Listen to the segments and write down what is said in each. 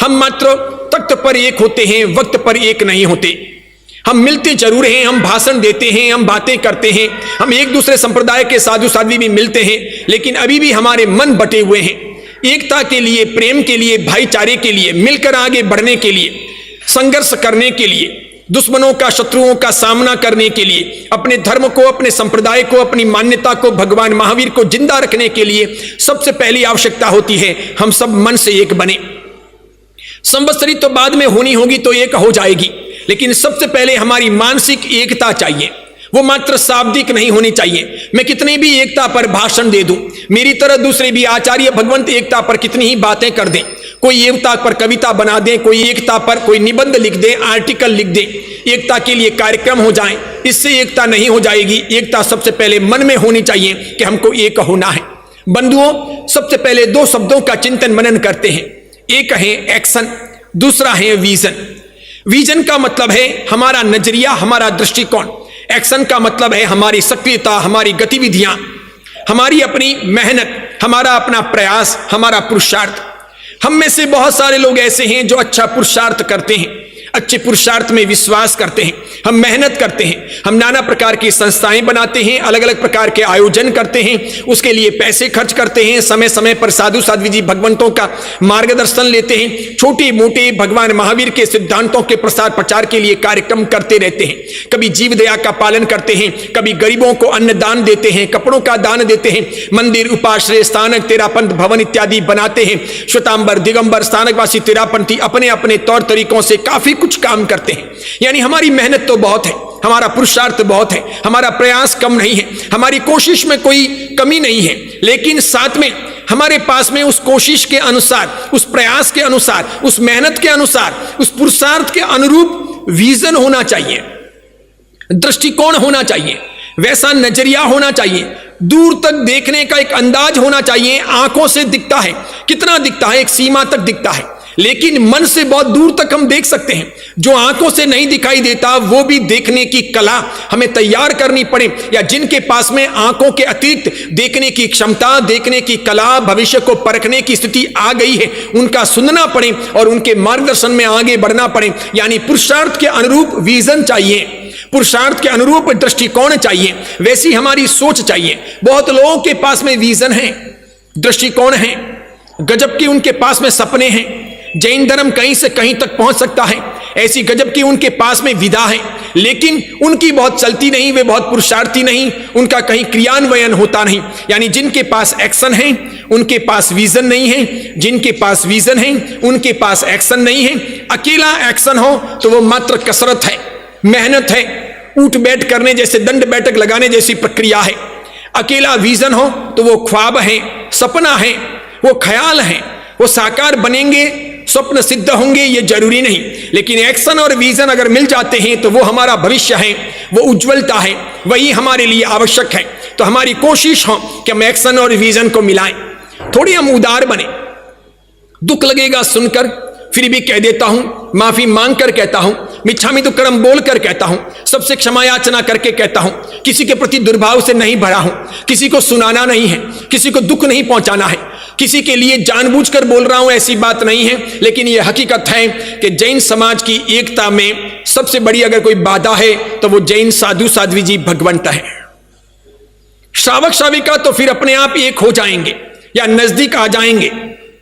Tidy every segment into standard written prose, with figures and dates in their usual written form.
हम मात्र तख्त पर एक होते हैं, वक्त पर एक नहीं होते। हम मिलते जरूर हैं, हम भाषण देते हैं, हम बातें करते हैं, हम एक दूसरे संप्रदाय के साधु साध्वी भी मिलते हैं, लेकिन अभी भी हमारे मन बटे हुए हैं। एकता के लिए, प्रेम के लिए, भाईचारे के लिए, मिलकर आगे बढ़ने के लिए, संघर्ष करने के लिए, दुश्मनों का, शत्रुओं का सामना करने के लिए, अपने धर्म को, अपने संप्रदाय को, अपनी मान्यता को, भगवान महावीर को जिंदा रखने के लिए सबसे पहली आवश्यकता होती है हम सब मन से एक बने। संवत्सरी तो बाद में होनी होगी तो एक हो जाएगी, लेकिन सबसे पहले हमारी मानसिक एकता चाहिए। वो मात्र शाब्दिक नहीं होनी चाहिए। मैं कितनी भी एकता पर भाषण दे दूं, मेरी तरह दूसरे भी आचार्य भगवंत एकता पर कितनी ही बातें कर दें, कोई एकता पर कविता बना दें, कोई एकता पर कोई निबंध लिख दें, आर्टिकल लिख दें, एकता के लिए कार्यक्रम हो जाएं, इससे एकता नहीं हो जाएगी। एकता सबसे पहले मन में होनी चाहिए कि हमको एक होना है। बंधुओं, सबसे पहले दो शब्दों का चिंतन मनन करते हैं। एक है एक्शन, दूसरा है विजन। विजन का मतलब है हमारा नजरिया, हमारा दृष्टिकोण। एक्शन का मतलब है हमारी सक्रियता, हमारी गतिविधियां, हमारी अपनी मेहनत, हमारा अपना प्रयास, हमारा पुरुषार्थ। हम में से बहुत सारे लोग ऐसे हैं जो अच्छा पुरुषार्थ करते हैं, अच्छे पुरुषार्थ में विश्वास करते हैं, हम मेहनत करते हैं, हम नाना प्रकार की संस्थाएं बनाते हैं, अलग अलग प्रकार के आयोजन करते हैं, उसके लिए पैसे खर्च करते हैं, समय समय पर साधु साध्वी जी भगवंतों का मार्गदर्शन लेते हैं, छोटे मोटे भगवान महावीर के सिद्धांतों के प्रसार प्रचार के लिए कार्यक्रम करते रहते हैं। कभी जीव दया का पालन करते हैं, कभी गरीबों को अन्न दान देते हैं, कपड़ों का दान देते हैं, मंदिर, उपाश्रय, स्थानक, तेरापंथ भवन इत्यादि बनाते हैं। श्वेतांबर, दिगंबर, स्थानकवासी, तेरापंथी अपने अपने तौर तरीकों से काफी कुछ काम करते हैं। यानी हमारी मेहनत तो बहुत है, हमारा पुरुषार्थ बहुत है, हमारा प्रयास कम नहीं है, हमारी कोशिश में कोई कमी नहीं है, लेकिन साथ में हमारे पास में उस कोशिश के अनुसार, उस प्रयास के अनुसार, उस मेहनत के अनुसार, उस पुरुषार्थ के अनुरूप विजन होना चाहिए, दृष्टिकोण होना चाहिए, वैसा नजरिया होना चाहिए, दूर तक देखने का एक अंदाज होना चाहिए। आंखों से दिखता है, कितना दिखता है, एक सीमा तक दिखता है, लेकिन मन से बहुत दूर तक हम देख सकते हैं। जो आंखों से नहीं दिखाई देता वो भी देखने की कला हमें तैयार करनी पड़े, या जिनके पास में आंखों के अतिरिक्त देखने की क्षमता, देखने की कला, भविष्य को परखने की स्थिति आ गई है, उनका सुनना पड़े और उनके मार्गदर्शन में आगे बढ़ना पड़े। यानी पुरुषार्थ के अनुरूप विजन चाहिए, पुरुषार्थ के अनुरूप दृष्टिकोण चाहिए, वैसी हमारी सोच चाहिए। बहुत लोगों के पास में विजन है, दृष्टिकोण है, गजब की उनके पास में सपने हैं, जैन धर्म कहीं से कहीं तक पहुंच सकता है, ऐसी गजब की उनके पास में विधा है, लेकिन उनकी बहुत चलती नहीं, वे बहुत पुरुषार्थी नहीं, उनका कहीं क्रियान्वयन होता नहीं। यानी जिनके पास एक्शन है उनके पास विजन नहीं है, जिनके पास विजन है उनके पास एक्शन नहीं है। अकेला एक्शन हो तो वो मात्र कसरत है, मेहनत है, उठ बैठ करने जैसे, दंड बैठक लगाने जैसी प्रक्रिया है। अकेला विजन हो तो वो ख्वाब है, सपना है, वो ख्याल है, वो साकार बनेंगे, स्वप्न सिद्ध होंगे, ये जरूरी नहीं। लेकिन एक्शन और विजन अगर मिल जाते हैं तो वो हमारा भविष्य है, वो उज्जवलता है, वही हमारे लिए आवश्यक है। तो हमारी कोशिश हो कि हम एक्शन और विजन को मिलाएं, थोड़ी हम उदार बने। दुख लगेगा सुनकर, फिर भी कह देता हूं, माफी मांग कर कहता हूं, मिच्छामि दुक्कड़म बोल कर कहता हूं, सबसे क्षमा याचना करके कहता हूं, किसी के प्रति दुर्भाव से नहीं भरा हूं, किसी को सुनाना नहीं है, किसी को दुख नहीं पहुंचाना है, किसी के लिए जानबूझकर बोल रहा हूं ऐसी बात नहीं है। लेकिन यह हकीकत है कि जैन समाज की एकता में सबसे बड़ी अगर कोई बाधा है तो वो जैन साधु साध्वी जी भगवंत है। श्रावक श्राविका तो फिर अपने आप एक हो जाएंगे या नजदीक आ जाएंगे,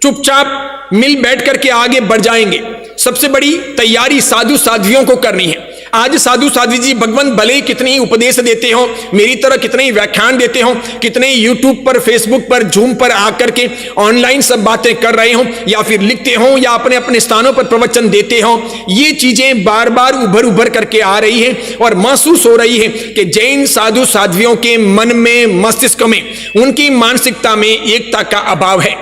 चुपचाप मिल बैठ करके आगे बढ़ जाएंगे। सबसे बड़ी तैयारी साधु साध्वियों को करनी है। आज साधु साध्वी जी भगवंत भले ही कितने ही उपदेश देते हो, मेरी तरह कितने ही व्याख्यान देते हो, कितने ही यूट्यूब पर, फेसबुक पर, जूम पर आकर के ऑनलाइन सब बातें कर रहे हो, या फिर लिखते हो, या अपने अपने स्थानों पर प्रवचन देते हो, ये चीजें बार बार उभर उभर करके आ रही है और महसूस हो रही है कि जैन साधु साध्वियों के मन में, मस्तिष्क में, उनकी मानसिकता में एकता का अभाव है।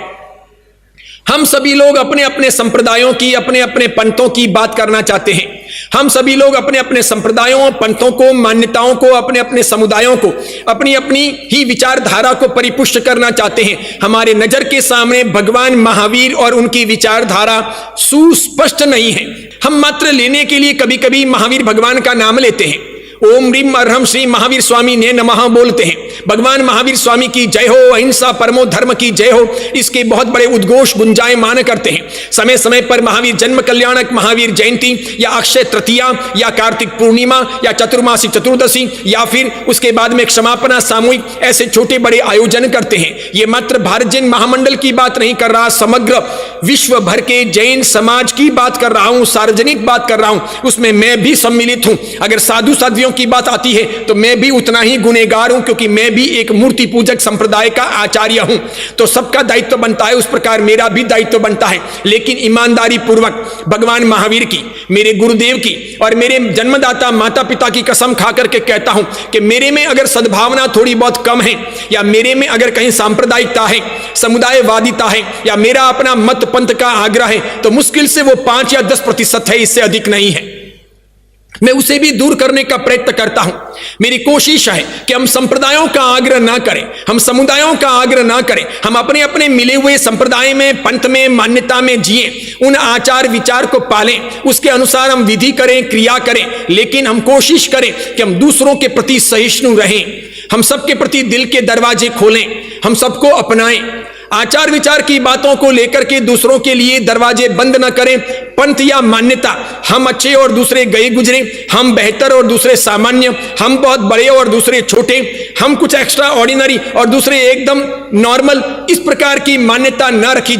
हम सभी लोग अपने अपने संप्रदायों की, अपने अपने पंथों की बात करना चाहते हैं। हम सभी लोग अपने अपने संप्रदायों, पंथों को, मान्यताओं को, अपने अपने समुदायों को, अपनी अपनी ही विचारधारा को परिपुष्ट करना चाहते हैं। हमारे नजर के सामने भगवान महावीर और उनकी विचारधारा सुस्पष्ट नहीं है। हम मात्र लेने के लिए कभी कभी महावीर भगवान का नाम लेते हैं, ओम ह्रीम अर्हम श्री महावीर स्वामी ने नमः बोलते हैं, भगवान महावीर स्वामी की जय हो, अहिंसा परमो धर्म की जय हो, इसके बहुत बड़े उद्घोष गुंजायमान करते हैं। समय समय पर महावीर जन्म कल्याणक, महावीर जयंती या अक्षय तृतीया या कार्तिक पूर्णिमा या चतुर्मासी चतुर्दशी या फिर उसके बाद में क्षमापना सामूहिक, ऐसे छोटे बड़े आयोजन करते हैं। यह मात्र भारत जैन महामंडल की बात नहीं कर रहा, समग्र विश्व भर के जैन समाज की बात कर रहा हूं, सार्वजनिक बात कर रहा हूं, उसमें मैं भी सम्मिलित हूं। अगर साधु साध्वियों की बात आती है तो मैं भी उतना ही गुनहगार हूं, क्योंकि मैं भी एक मूर्ति पूजक संप्रदाय का आचार्य हूं। तो सबका दायित्व बनता है, उस प्रकार मेरा भी दायित्व बनता है। लेकिन ईमानदारी पूर्वक भगवान महावीर की, मेरे गुरुदेव की और मेरे जन्मदाता माता पिता की कसम खा करके कहता हूं कि मेरे में अगर सद्भावना थोड़ी बहुत कम है, या मेरे में अगर कहीं सांप्रदायिकता है, समुदायवादिता है, या मेरा अपना मत पंथ का आग्रह है, तो मुश्किल से वो 5 या 10% है, इससे अधिक नहीं है। मैं उसे भी दूर करने का प्रयत्न करता हूं। मेरी कोशिश है कि हम संप्रदायों का आग्रह ना करें, हम समुदायों का आग्रह ना करें, हम अपने अपने मिले हुए संप्रदाय में, पंथ में, मान्यता में जिए, उन आचार विचार को पालें, उसके अनुसार हम विधि करें, क्रिया करें, लेकिन हम कोशिश करें कि हम दूसरों के प्रति सहिष्णु रहें, हम सबके प्रति दिल के दरवाजे खोलें, हम सबको अपनाएं। आचार विचार की बातों को लेकर के दूसरों के लिए दरवाजे बंद न करें। पंथ या मान्यता, हम अच्छे और दूसरे गए गुजरे, हम बेहतर और दूसरे सामान्य, हम बहुत बड़े और दूसरे छोटे, हम कुछ एक्स्ट्रा ऑर्डिनरी और दूसरे एकदम नॉर्मल, इस प्रकार की मान्यता न रखी